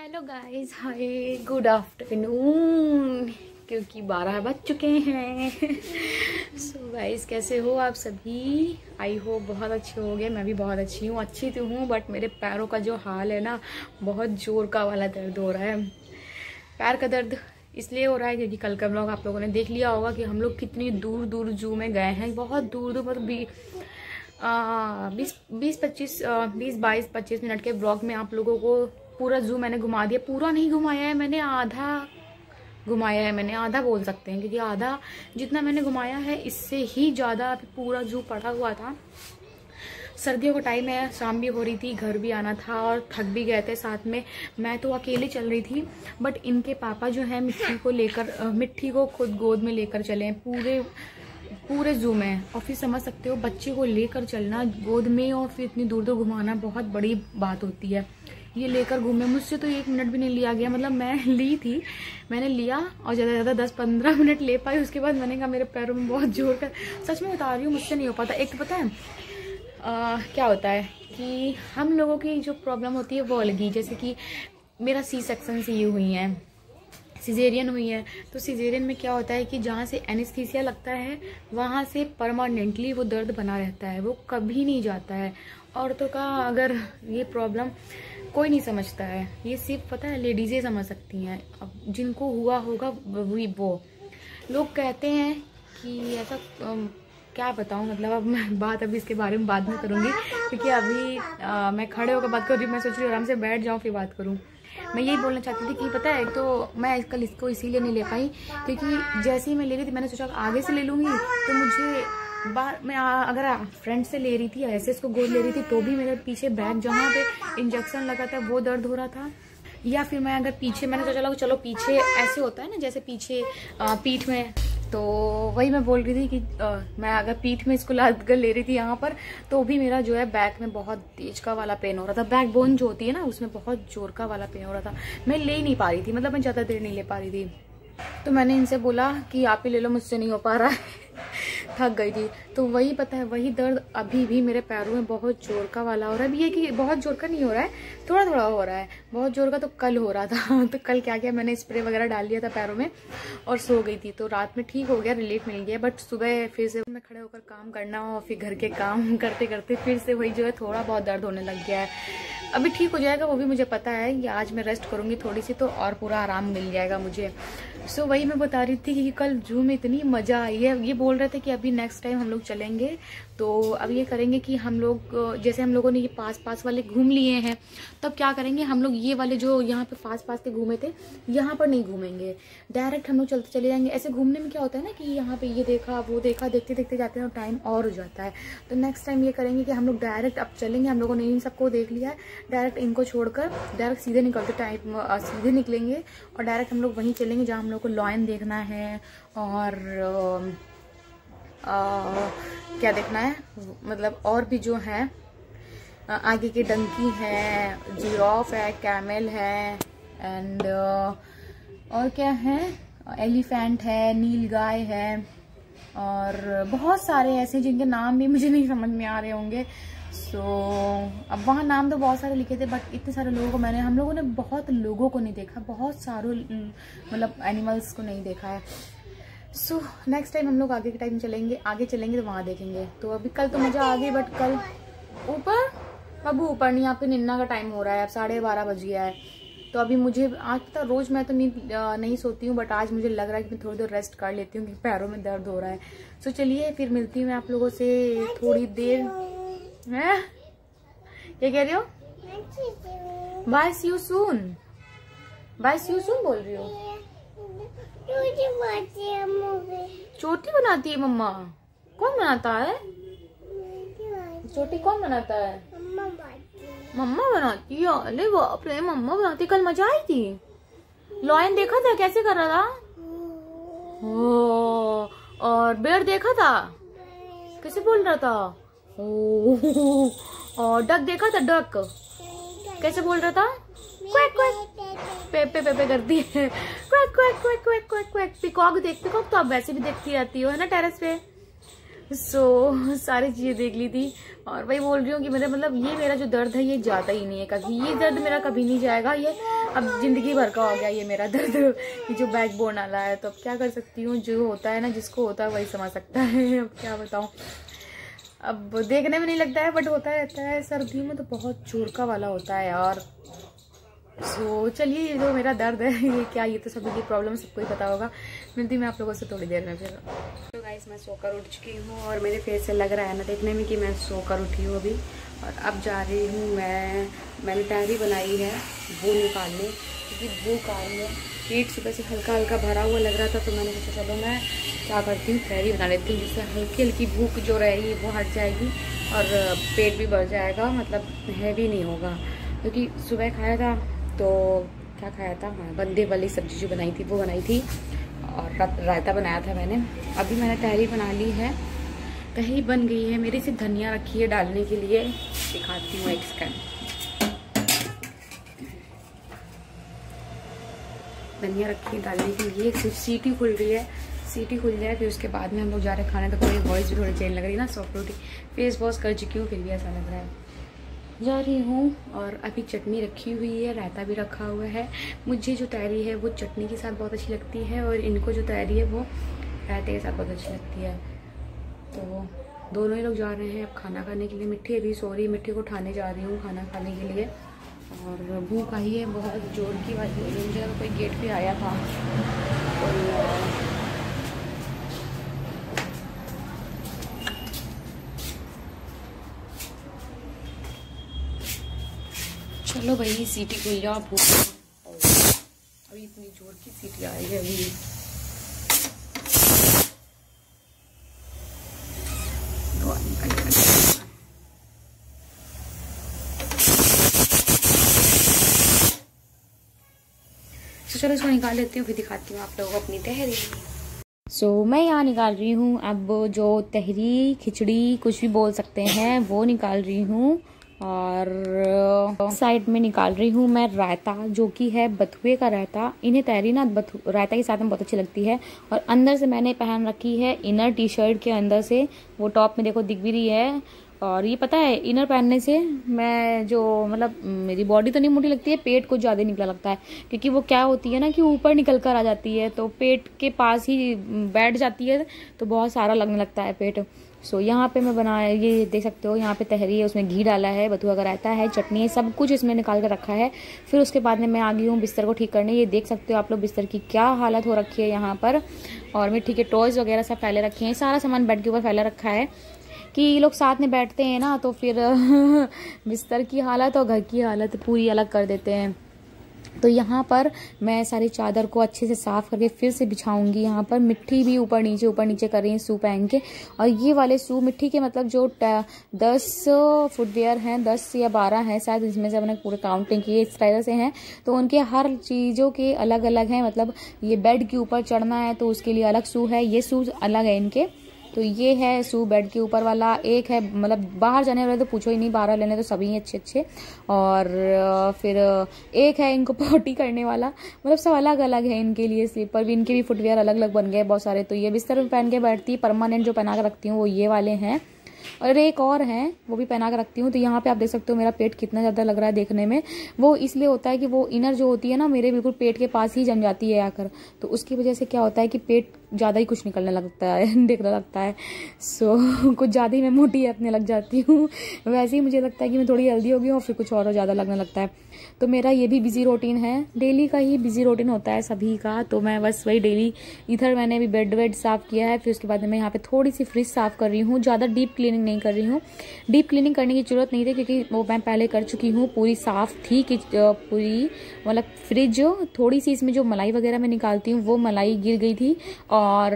Hello guys, हाय, good afternoon, क्योंकि 12 बज चुके हैं। सो गाइस, कैसे हो आप सभी? आई होप बहुत अच्छे होंगे। मैं भी बहुत अच्छी हूँ, अच्छी तो हूँ, बट मेरे पैरों का जो हाल है ना, बहुत जोर का वाला दर्द हो रहा है। पैर का दर्द इसलिए हो रहा है क्योंकि कल का ब्लॉग आप लोगों ने देख लिया होगा कि हम लोग कितनी दूर दूर जू में गए हैं। बहुत दूर दूर, मतलब 20-22 मिनट के ब्लॉग में आप लोगों को पूरा जू मैंने घुमा दिया। पूरा नहीं घुमाया है मैंने, आधा घुमाया है मैंने, आधा बोल सकते हैं, क्योंकि आधा जितना मैंने घुमाया है इससे ही ज़्यादा पूरा जू पड़ा हुआ था। सर्दियों का टाइम है, शाम भी हो रही थी, घर भी आना था और थक भी गए थे साथ में। मैं तो अकेले चल रही थी, बट इनके पापा जो है मिट्टी को खुद गोद में लेकर चले हैं पूरे जू में। और फिर समझ सकते हो, बच्चे को लेकर चलना गोद में और फिर इतनी दूर दूर घुमाना बहुत बड़ी बात होती है। ये लेकर घूमे, मुझसे तो 1 मिनट भी नहीं लिया गया। मतलब मैंने लिया और ज़्यादा से ज़्यादा 10-15 मिनट ले पाई। उसके बाद मैंने कहा मेरे पैरों में बहुत जोर का, सच में बता रही हूँ, मुझसे नहीं हो पाता। एक तो पता है क्या होता है कि हम लोगों की जो प्रॉब्लम होती है वो अलग ही। जैसे कि मेरा सी सेक्शन से ये हुई है, सिजेरियन हुई है। तो सिजेरियन में क्या होता है कि जहाँ से एनेस्थीसिया लगता है वहाँ से परमानेंटली वो दर्द बना रहता है, वो कभी नहीं जाता है। औरतों का अगर ये प्रॉब्लम कोई नहीं समझता है, ये सिर्फ पता है लेडीज़ें समझ सकती हैं। अब जिनको हुआ होगा वो लोग कहते हैं कि ऐसा क्या बताऊं। मतलब अब मैं बात अभी इसके बारे में बाद में करूँगी, क्योंकि अभी मैं खड़े होकर बात कर रही हूँ। मैं सोच रही हूँ आराम से बैठ जाऊँ फिर बात करूँ। मैं यही बोलना चाहती थी कि पता है, तो मैं कल इसको इसीलिए नहीं ले पाई क्योंकि जैसे ही मैं ले रही थी मैंने सोचा आगे से ले लूँगी तो मुझे मैं अगर फ्रंट से ले रही थी, ऐसे इसको गोद ले रही थी, तो भी मेरे पीछे बैक जहाँ पे इंजेक्शन लगा था वो दर्द हो रहा था। या फिर मैं अगर पीछे, मैंने सोचा चलो पीछे ऐसे होता है ना, जैसे पीछे पीठ में, तो वही मैं बोल रही थी कि मैं अगर पीठ में इसको लाद कर ले रही थी यहाँ पर, तो भी मेरा जो है बैक में बहुत तेज का वाला पेन हो रहा था। बैक बोन जो होती है ना, उसमें बहुत जोर का वाला पेन हो रहा था। मैं ले ही नहीं पा रही थी, मतलब मैं ज़्यादा देर नहीं ले पा रही थी। तो मैंने इनसे बोला कि आप ही ले लो, मुझसे नहीं हो पा रहा है। थक गई थी। तो वही पता है, वही दर्द अभी भी मेरे पैरों में बहुत जोर का वाला हो रहा है। अभी ये कि बहुत जोर का नहीं हो रहा है, थोड़ा थोड़ा हो रहा है। बहुत जोर का तो कल हो रहा था। तो कल क्या किया मैंने, स्प्रे वगैरह डाल लिया था पैरों में और सो गई थी, तो रात में ठीक हो गया, रिलीफ मिल गया। बट सुबह फिर से मैं खड़े होकर काम करना और फिर घर के काम करते करते फिर से वही जो है थोड़ा बहुत दर्द होने लग गया है। अभी ठीक हो जाएगा, वो भी मुझे पता है। ये आज मैं रेस्ट करूंगी थोड़ी सी तो और पूरा आराम मिल जाएगा मुझे। सो वही मैं बता रही थी कि कल जू में इतनी मजा आई है। ये बोल रहे थे कि अभी नेक्स्ट टाइम हम लोग चलेंगे, तो अब ये करेंगे कि हम लोग जैसे हम लोगों ने ये पास वाले घूम लिए हैं, तब क्या करेंगे हम लोग, ये वाले जो यहाँ पे पास के घूमे थे यहाँ पर नहीं घूमेंगे, डायरेक्ट हम लोग चलते चले जाएंगे। ऐसे घूमने में क्या होता है ना कि यहाँ पे ये देखा वो देखा, देखते देखते जाते हैं और टाइम और हो जाता है। तो नेक्स्ट टाइम ये करेंगे कि हम लोग डायरेक्ट अब चलेंगे। हम लोगों ने इन सबको देख लिया है, डायरेक्ट इनको छोड़कर डायरेक्ट सीधे सीधे निकलेंगे और डायरेक्ट हम लोग वहीं चलेंगे जहाँ हम लोग को लॉयन देखना है और क्या देखना है, मतलब और भी जो है आगे की डंकी है, जिराफ है, कैमल है, एंड और क्या है, एलिफेंट है, नीलगाय है, और बहुत सारे ऐसे जिनके नाम भी मुझे नहीं समझ में आ रहे होंगे। सो अब वहाँ नाम तो बहुत सारे लिखे थे, बट इतने सारे लोगों को हम लोगों ने बहुत लोगों को नहीं देखा, बहुत सारों मतलब एनिमल्स को नहीं देखा है। सो नेक्स्ट टाइम हम लोग आगे के टाइम आगे चलेंगे तो वहाँ देखेंगे। तो अभी कल तो मज़ा आ गई, बट कल ऊपर बाबू ऊपर नहीं, आपके निन्ना का टाइम हो रहा है, अब 12:30 बज गया है। तो अभी मुझे आज तक रोज़ मैं तो नहीं सोती हूँ, बट आज मुझे लग रहा है कि मैं थोड़ी देर रेस्ट कर लेती हूँ क्योंकि पैरों में दर्द हो रहा है। सो चलिए फिर मिलती हूँ मैं आप लोगों से थोड़ी देर। है क्या कह रही हो? Bye see you soon, bye see you soon बोल रही हो। चोटी बनाती है मम्मा? कौन बनाता है चोटी? कौन बनाता है? मम्मा बनाती है। अरे बाप रे, मम्मा बनाती। कल मजा आई थी, लॉयन देखा था कैसे कर रहा था, ओ, और बेर देखा था कैसे बोल रहा था, ओ, और डक देखा था, डक कैसे बोल रहा था, क्वैक क्वैक, पेपे पेपे करती है, quack quack quack quack quack quack. Peacock तो आप वैसे भी देखती रहती हो है ना टेरेस पे। सो सारी चीजें देख ली थी और वही बोल रही हूँ कि मेरा मतलब ये मेरा जो दर्द है ये जाता ही नहीं है कभी, ये दर्द मेरा कभी नहीं जाएगा। ये अब ज़िंदगी भर का हो गया ये मेरा दर्द, ये जो बैक बोन वाला है। तो अब क्या कर सकती हूँ, जो होता है ना, जिसको होता है वही समझ सकता है। अब क्या बताऊँ, अब देखने में नहीं लगता है बट होता रहता है। सर्दियों में तो बहुत जोर का वाला होता है यार। सो चलिए, ये जो मेरा दर्द है ये क्या, ये तो सभी की प्रॉब्लम, सबको ही पता होगा। मिलती मैं आप लोगों से थोड़ी देर में फिर। तो गाइस, मैं सोकर उठ चुकी हूँ और मेरे फेस से लग रहा है ना देखने में कि मैं सोकर उठी हूँ अभी। और अब जा रही हूँ मैंने तहरी बनाई है वो निकालने, क्योंकि भूख आ रही है। पेट सुबह से हल्का हल्का भरा हुआ लग रहा था, तो मैंने सोचा चलो मैं क्या करती हूँ, तहरी बना लेती हूँ, जिससे हल्की हल्की भूख जो रहेगी वो हट जाएगी और पेट भी भर जाएगा, मतलब हैवी नहीं होगा। क्योंकि सुबह खाया था, तो क्या खाया था, हाँ, बंदे वाली सब्जी जो बनाई थी वो बनाई थी, और रायता बनाया था मैंने। अभी मैंने तहरी बना ली है, तहरी बन गई है मेरी। से धनिया रखी है डालने के लिए, दिखाती हूँ एक सेकंड। धनिया रखी है डालने के लिए, सिर्फ सीटी खुल रही है, सीटी खुल जाए फिर उसके बाद में हम लोग जा रहे हैं खाने। तो मेरी वॉइस भी थोड़ी चेंज लग रही है ना, सॉफ्ट रोटी फेस वॉश कर चुकी हूँ, फिर भी ऐसा लग रहा है। जा रही हूँ और अभी चटनी रखी हुई है, रायता भी रखा हुआ है। मुझे जो तहरी है वो चटनी के साथ बहुत अच्छी लगती है, और इनको जो तहरी है वो रायते के साथ बहुत अच्छी लगती है। तो दोनों ही लोग जा रहे हैं अब खाना खाने के लिए। मिट्टी अभी सो रही है, मिट्टी को उठाने जा रही हूँ खाना खाने के लिए। और भूख आई है बहुत जोर की वाली। मुझे कोई गेट पे आया था, चलो भाई सीटी खुल जाओ, भूख अभी इतनी जोर की सीटी आई है अभी। तो चलो इसको निकाल लेती हूँ, फिर दिखाती हूँ आप लोगों को अपनी तहरी। मैं यहाँ निकाल रही हूँ अब जो तहरी खिचड़ी कुछ भी बोल सकते हैं वो निकाल रही हूँ। और साइड में निकाल रही हूँ मैं रायता, जो कि है बथुए का रायता। इन्हें तहरी ना रायता के साथ में बहुत अच्छी लगती है। और अंदर से मैंने पहन रखी है इनर टी शर्ट के अंदर से, वो टॉप में देखो दिख भी रही है। और ये पता है, इनर पहनने से मैं जो मतलब मेरी बॉडी तो नहीं मोटी लगती है, पेट को ज़्यादा निकला लगता है। क्योंकि वो क्या होती है ना कि ऊपर निकल कर आ जाती है, तो पेट के पास ही बैठ जाती है, तो बहुत सारा लगने लगता है पेट। यहाँ पे मैं बनाया, ये देख सकते हो, यहाँ पे तहरी है, उसमें घी डाला है, बथुआ का रायता है, चटनी है, सब कुछ इसमें निकाल कर रखा है। फिर उसके बाद में मैं आ गई हूँ बिस्तर को ठीक करने। ये देख सकते हो आप लोग बिस्तर की क्या हालत हो रखी है यहाँ पर। और मिट्टी के टॉयज वगैरह सब फैले रखे हैं, सारा सामान बेड के ऊपर फैला रखा है कि ये लोग साथ में बैठते हैं ना, तो फिर बिस्तर की हालत और घर की हालत पूरी अलग कर देते हैं। तो यहाँ पर मैं सारी चादर को अच्छे से साफ करके फिर से बिछाऊंगी। यहाँ पर मिट्टी भी ऊपर नीचे कर रही है शू पहन के। और ये वाले शू मिट्टी के मतलब जो 10 फुटवेयर हैं, 10 या 12 हैं शायद, इसमें से अपने पूरे काउंटिंग किए इस तरह से हैं। तो उनके हर चीज़ों के अलग अलग हैं, मतलब ये बेड के ऊपर चढ़ना है तो उसके लिए अलग शू है, ये शूज अलग है इनके। तो ये है शू बेड के ऊपर वाला, एक है मतलब बाहर जाने वाले तो पूछो ही नहीं, बाहर लेने तो सभी अच्छे अच्छे। और फिर एक है इनको पॉटी करने वाला, मतलब सब अलग अलग है इनके लिए। स्लीपर भी, इनके भी फुटवेयर अलग अलग बन गए बहुत सारे। तो ये बिस्तर में पहन के बैठती, परमानेंट जो पहना के रखती हूँ वो ये वाले हैं, और एक और हैं वो भी पहना के रखती हूँ। तो यहाँ पे आप देख सकते हो मेरा पेट कितना ज़्यादा लग रहा है देखने में। वो इसलिए होता है कि वो इनर जो होती है ना मेरे बिल्कुल पेट के पास ही जम जाती है आकर, तो उसकी वजह से क्या होता है कि पेट ज़्यादा ही कुछ निकलने लगता है दिखने लगता है। कुछ ज़्यादा ही मैं मोटी अपने लग जाती हूँ। वैसे ही मुझे लगता है कि मैं थोड़ी हेल्दी हो गई हूँ और फिर कुछ और ज़्यादा लगने लगता है। तो मेरा ये भी बिजी रूटीन है, डेली का ही बिजी रूटीन होता है सभी का। तो मैं बस वही डेली, इधर मैंने अभी बेड वेड साफ़ किया है, फिर उसके बाद मैं यहाँ पे थोड़ी सी फ्रिज साफ़ कर रही हूँ। ज़्यादा डीप क्लीनिंग नहीं कर रही हूँ, डीप क्लीनिंग करने की जरूरत नहीं थी क्योंकि वो मैं पहले कर चुकी हूँ, पूरी साफ़ थी कि पूरी मतलब फ्रिज। थोड़ी सी इसमें जो मलाई वगैरह मैं निकालती हूँ वो मलाई गिर गई थी। और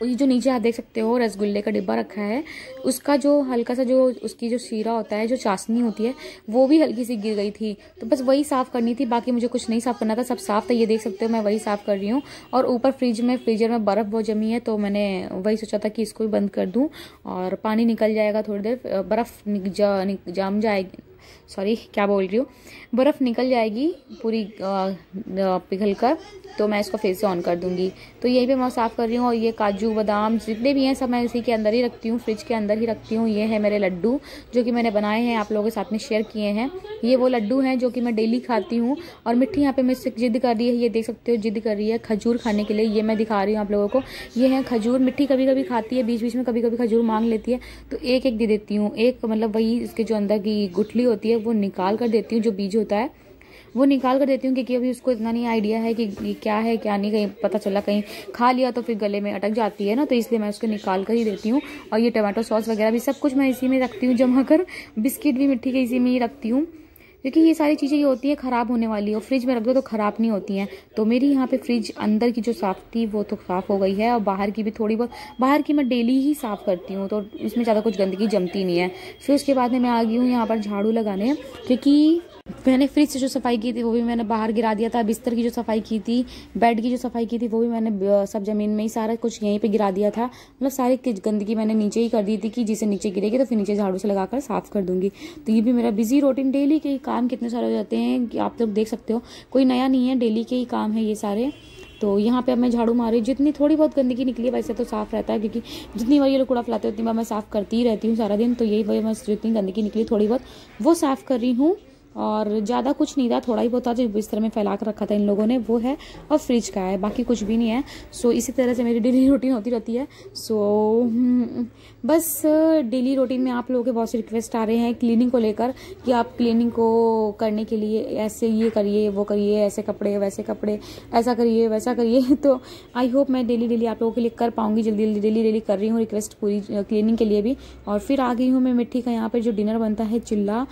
ये जो नीचे आप देख सकते हो रसगुल्ले का डिब्बा रखा है, उसका जो हल्का सा जो उसकी जो शीरा होता है, जो चाशनी होती है, वो भी हल्की सी गिर गई थी। तो बस वही साफ़ करनी थी, बाकी मुझे कुछ नहीं साफ़ करना था, सब साफ़ था। ये देख सकते हो मैं वही साफ़ कर रही हूँ। और ऊपर फ्रीजर में बर्फ़ बहुत जमी है, तो मैंने वही सोचा था कि इसको भी बंद कर दूँ और पानी निकल जाएगा थोड़ी देर, बर्फ़ जम जाएगी, सॉरी क्या बोल रही हूँ, बर्फ़ निकल जाएगी पूरी पिघल कर, तो मैं इसको फिर से ऑन कर दूंगी। तो यही पे मैं साफ़ कर रही हूँ। और ये काजू बादाम जितने भी हैं सब मैं इसी के अंदर ही रखती हूँ, फ्रिज के अंदर ही रखती हूँ। ये है मेरे लड्डू जो कि मैंने बनाए हैं, आप लोगों के साथ में शेयर किए हैं। ये वो लड्डू हैं जो कि मैं डेली खाती हूँ। और मिट्टी यहाँ पे मुझसे जिद कर रही है, ये देख सकते हो जिद कर रही है खजूर खाने के लिए। ये मैं दिखा रही हूँ आप लोगों को, ये है खजूर। मिट्टी कभी कभी खाती है, बीच बीच में कभी कभी खजूर मांग लेती है, तो एक एक दे देती हूँ। एक मतलब वही इसके जो अंदर की गुठली होती है वो निकाल कर देती हूँ, जो बीज होता है वो निकाल कर देती हूँ, क्योंकि अभी उसको इतना नहीं आइडिया है कि ये क्या है क्या नहीं, कहीं पता चला कहीं खा लिया तो फिर गले में अटक जाती है ना, तो इसलिए मैं उसको निकाल कर ही देती हूँ। और ये टमाटो सॉस वगैरह भी सब कुछ मैं इसी में रखती हूँ जमा कर, बिस्किट भी मिट्टी के इसी में ही रखती हूँ, क्योंकि ये सारी चीज़ें ये होती है ख़राब होने वाली, और फ्रिज में रख दो तो ख़राब नहीं होती हैं। तो मेरी यहाँ पे फ्रिज अंदर की जो साफ़ थी वो तो साफ़ हो गई है, और बाहर की भी थोड़ी बहुत, बाहर की मैं डेली ही साफ़ करती हूँ, तो इसमें ज़्यादा कुछ गंदगी जमती नहीं है। फिर उसके बाद में मैं आ गई हूँ यहाँ पर झाड़ू लगाने, क्योंकि मैंने फ्रिज से जो सफाई की थी वो भी मैंने बाहर गिरा दिया था। बिस्तर की जो सफाई की थी, बेड की जो सफाई की थी वो भी मैंने सब ज़मीन में ही सारा कुछ यहीं पे गिरा दिया था। मतलब सारी गंदगी मैंने नीचे ही कर दी थी कि जिसे नीचे गिरेगी तो फिर नीचे झाड़ू से लगाकर साफ़ कर दूंगी। तो ये भी मेरा बिजी रूटीन, डेली के ही काम कितने सारे हो जाते हैं कि आप लोग देख सकते हो, कोई नया नहीं है, डेली के ही काम है ये सारे। तो यहाँ पे अब मैं झाड़ू मार रही हूँ। जितनी थोड़ी बहुत गंदगी निकली है वैसे तो साफ़ रहता है, क्योंकि जितनी बार ये लोग कूड़ा फैलाते हैं उतनी बार मैं साफ़ करती ही रहती हूँ सारा दिन। तो यही वजह मैं जितनी गंदगी निकली थोड़ी बहुत वो साफ़ कर रही हूँ, और ज़्यादा कुछ नहीं था, थोड़ा ही बहुत था जो बिस्तर में फैला कर रखा था इन लोगों ने वो है, और फ्रिज का है, बाकी कुछ भी नहीं है। सो इसी तरह से मेरी डेली रूटीन होती रहती है। सो बस डेली रूटीन में आप लोगों के बहुत से रिक्वेस्ट आ रहे हैं क्लीनिंग को लेकर, कि आप क्लीनिंग को करने के लिए ऐसे ये करिए वो करिए, ऐसे कपड़े वैसे कपड़े, ऐसा करिए वैसा करिए। तो आई होप मैं डेली आप लोगों के लिए कर पाऊंगी, जल्दी डेली कर रही हूँ रिक्वेस्ट पूरी क्लीनिंग के लिए भी। और फिर आ गई हूँ मैं मिट्टी का यहाँ पर जो डिनर बनता है चिल्ला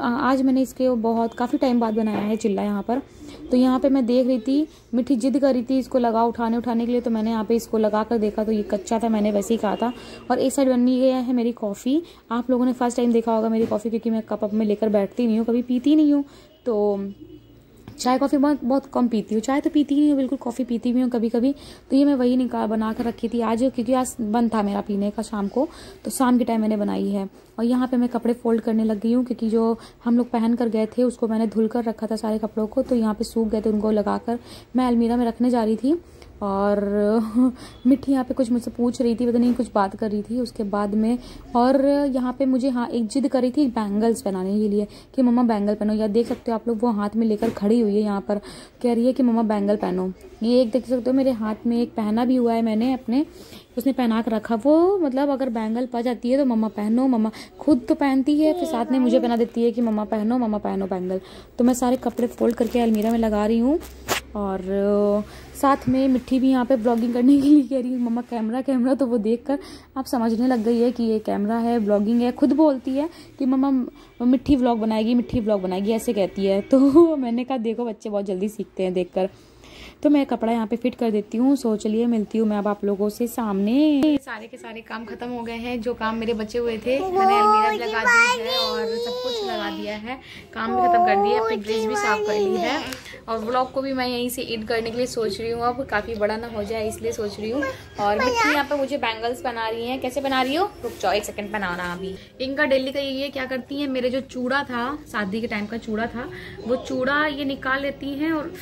आज मैंने इसके बहुत काफ़ी टाइम बाद बनाया है चिल्ला यहाँ पर। तो यहाँ पे मैं देख रही थी मिट्टी जिद कर रही थी इसको लगा उठाने के लिए, तो मैंने यहाँ पे इसको लगा कर देखा तो ये कच्चा था, मैंने वैसे ही कहा था। और एक साइड बनी गया है मेरी कॉफ़ी। आप लोगों ने फर्स्ट टाइम देखा होगा मेरी कॉफ़ी, क्योंकि मैं कप अप में लेकर बैठती नहीं हूँ, कभी पीती नहीं हूँ। तो चाय कॉफ़ी बहुत कम पीती हूँ, चाय तो पीती ही नहीं हूँ बिल्कुल, कॉफ़ी पीती भी हूँ कभी कभी। तो ये मैं वही बना कर रखी थी आज, क्योंकि आज बंद था मेरा पीने का शाम को, तो शाम के टाइम मैंने बनाई है। और यहाँ पे मैं कपड़े फोल्ड करने लग गई हूँ, क्योंकि जो हम लोग पहन कर गए थे उसको मैंने धुल कर रखा था सारे कपड़ों को, तो यहाँ पे सूख गए थे, उनको लगाकर मैं अलमीरा में रखने जा रही थी। और मिट्टी यहाँ पे कुछ मुझसे पूछ रही थी, पता नहीं कुछ बात कर रही थी उसके बाद में। और यहाँ पे मुझे हाँ एक जिद करी थी बैंगल्स पहनाने के लिए, कि मम्मा बैंगल पहनो। या देख सकते हो आप लोग वो हाथ में लेकर खड़ी हुई है यहाँ पर, कह रही है कि मम्मा बैंगल पहनो। ये एक देख सकते हो मेरे हाथ में एक पहना भी हुआ है मैंने अपने, उसने पहना कर रखा। वो मतलब अगर बैंगल पा जाती है तो मम्मा पहनो, मम्मा खुद तो पहनती है फिर साथ में मुझे पहना देती है कि मम्मा पहनो बैंगल। तो मैं सारे कपड़े फोल्ड करके अलमीरा में लगा रही हूँ। और साथ में मिट्टी भी यहाँ पे ब्लॉगिंग करने के लिए कह रही है मम्मा कैमरा। तो वो देखकर आप समझने लग गई है कि ये कैमरा है, ब्लॉगिंग है। खुद बोलती है कि मम्मा मिट्टी व्लॉग बनाएगी ऐसे कहती है। तो मैंने कहा देखो बच्चे बहुत जल्दी सीखते हैं देखकर। तो मैं कपड़ा यहाँ पे फिट कर देती हूँ। सो चलिए मिलती हूँ मैं अब आप लोगों से सामने। सारे के सारे काम खत्म हो गए हैं, जो काम मेरे बचे हुए थे मैंने अलमीरा भी लगा दी है और सब कुछ लगा दिया है, काम भी खत्म कर दिया, अपनी ड्रेस भी साफ कर ली है। और व्लॉग को भी मैं यहीं से एडिट करने के लिए सोच रही हूँ, अब काफ़ी बड़ा ना हो जाए इसलिए सोच रही हूँ। और मिट्टी यहाँ पे मुझे बैंगल्स बना रही है। कैसे बना रही हो? रुक जाओ एक सेकंड बनाना। अभी इनका डेली का ये क्या करती है, मेरे जो चूड़ा था शादी के टाइम का चूड़ा था वो चूड़ा ये निकाल लेती हैं और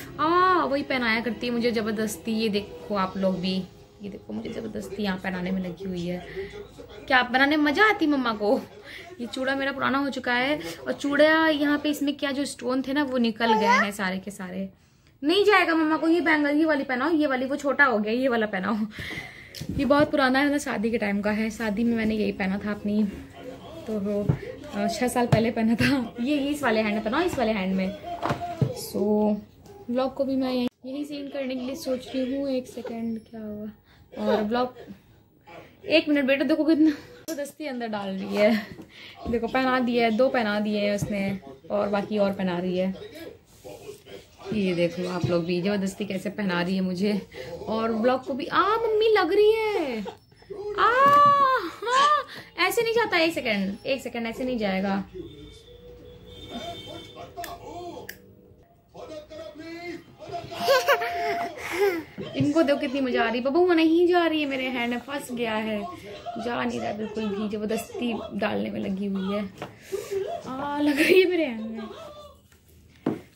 वही पहनाया करती है मुझे जबरदस्ती। ये देखो आप लोग भी, ये देखो मुझे जबरदस्ती यहाँ पहनाने में लगी हुई है। क्या बनाने में मजा आती मम्मा को। ये चूड़ा मेरा पुराना हो चुका है और चूड़ा यहाँ पे इसमें क्या जो स्टोन थे ना वो निकल गए हैं सारे के सारे। नहीं जाएगा मम्मा को, ये बैंगल ये वाली पहनाओ, ये वाली वो छोटा हो गया, ये वाला पहनाओ। ये बहुत पुराना है ना, शादी के टाइम का है। शादी में मैंने यही पहना था अपनी, तो 6 साल पहले पहना था। ये इस वाले हैंड में पहनाओ, इस वाले हैंड में। सो ब्लॉग को भी मैं यही सीन करने के लिए सोच रही हूँ। एक सेकेंड क्या हुआ, और ब्लॉग 1 मिनट बेटा, देखो कितना जबरदस्ती अंदर डाल रही है। देखो पहना दिया है, 2 पहना दिए हैं उसने और बाकी और पहना रही है। ये देखो आप लोग भी जबरदस्ती कैसे पहना रही है मुझे। और ब्लॉग को भी मम्मी लग रही है। ऐसे नहीं जाता। एक सेकेंड ऐसे नहीं जाएगा। इनको देखो कितनी मजा आ रही है। बबू नहीं जा रही है, मेरे हैंड में फंस गया है, जा नहीं रहा बिल्कुल भी, जबरदस्ती डालने में लगी हुई है। लग रही है मेरे हैंड में।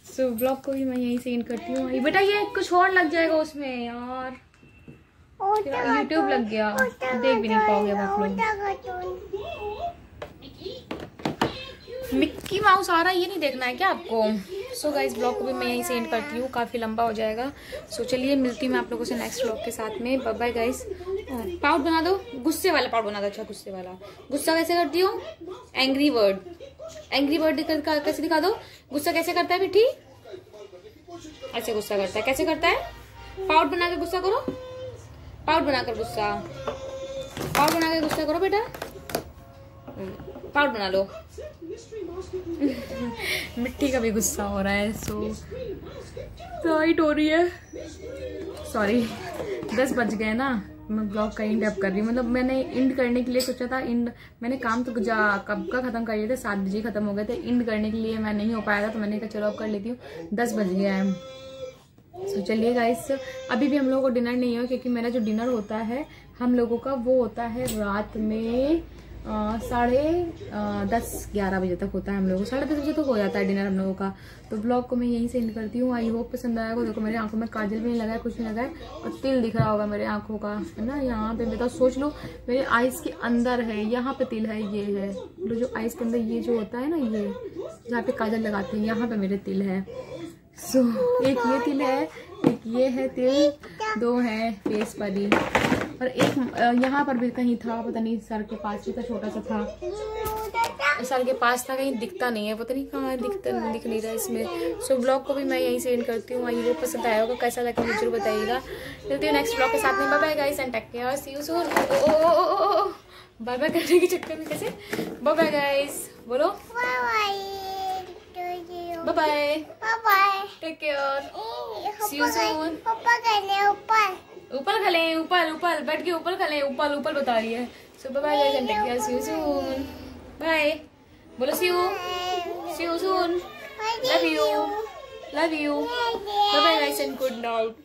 सो ब्लॉग को भी मैं यहीं से एंड करती हूँ। बेटा ये कुछ और लग जाएगा उसमें यार, यूट्यूब लग गया, देख भी नहीं पाओगे आप लोग। मिक्की माउस आ रहा है, ये नहीं देखना है क्या आपको? सो गाइस ब्लॉग को भी मैं यहीं से एंड करती हूँ, काफ़ी लंबा हो जाएगा। सो चलिए मिलती हूँ मैं आप लोगों से नेक्स्ट ब्लॉग के साथ में। Bye bye guys. पाउट बना दो, गुस्से वाला पाउट बना दो। अच्छा गुस्से वाला, गुस्सा कैसे करती हो? एंग्री वर्ड, एंग्री वर्ड कैसे दिखा दो। गुस्सा कैसे करता है मिट्टी? ऐसे गुस्सा करता है। कैसे करता है? पाउट बना के गुस्सा करो, पाउट बनाकर गुस्सा, पाउट बना के गुस्सा करो बेटा, पाउट बना लो। मिट्टी का भी गुस्सा हो रहा है। सो टाइट हो रही है, सॉरी 10 बज गए ना, मैं ब्लॉग का एंड अप कर रही हूँ। मतलब मैंने एंड करने के लिए सोचा था, एंड मैंने काम तो कब का खत्म कर लिए थे, 7 बजे खत्म हो गए थे। एंड करने के लिए मैं नहीं हो पाया था, तो मैंने कहा चलो अब कर लेती हूँ, 10 बज गया है। सो चलिए गाइस, अभी भी हम लोगों को डिनर नहीं हुआ, क्योंकि मेरा जो डिनर होता है हम लोगों का वो होता है रात में 10:30-11 बजे तक होता है हम लोगों को। 10:30 बजे तक हो जाता है डिनर हम लोगों का। तो ब्लॉग को मैं यहीं से एंड करती हूँ। आई होप पसंद आएगा। देखो मेरे आंखों में काजल भी नहीं लगा है, कुछ नहीं लगा है, और तिल दिख रहा होगा मेरे आंखों का, है ना। यहाँ पे बताओ, सोच लो मेरे आइस के अंदर है, यहाँ पे तिल है, ये है जो आइस के अंदर ये जो होता है ना, ये जहाँ पे काजल लगाते हैं, यहाँ पे मेरे तिल है। सो एक ये तिल है, एक ये है तिल, 2 है फेस पर ही, और एक यहाँ पर भी कहीं था, पता नहीं सर के पास भी था, छोटा सा था, सर के पास था, कहीं दिखता नहीं है, पता नहीं कहाँ दिख नहीं रहा इसमें। सो ब्लॉग को भी मैं यहीं से एंड करती हूँ। ये पसंद आया होगा, कैसा लगा मुझे जरूर बताइएगा। मिलती हूँ नेक्स्ट ब्लॉग के साथ में। Bye bye guys and take care, see you soon. Bye bye करने के चक्कर में कैसे, बाय बाय गाइस बोलो, bye bye, take care, see you soon. ऊपर खले, ऊपर बैठ के ऊपर खले, ऊपर बता रही है। So bye bye guys and take care, see you soon. Bye बोलो, see you soon, love you, bye bye guys and good night.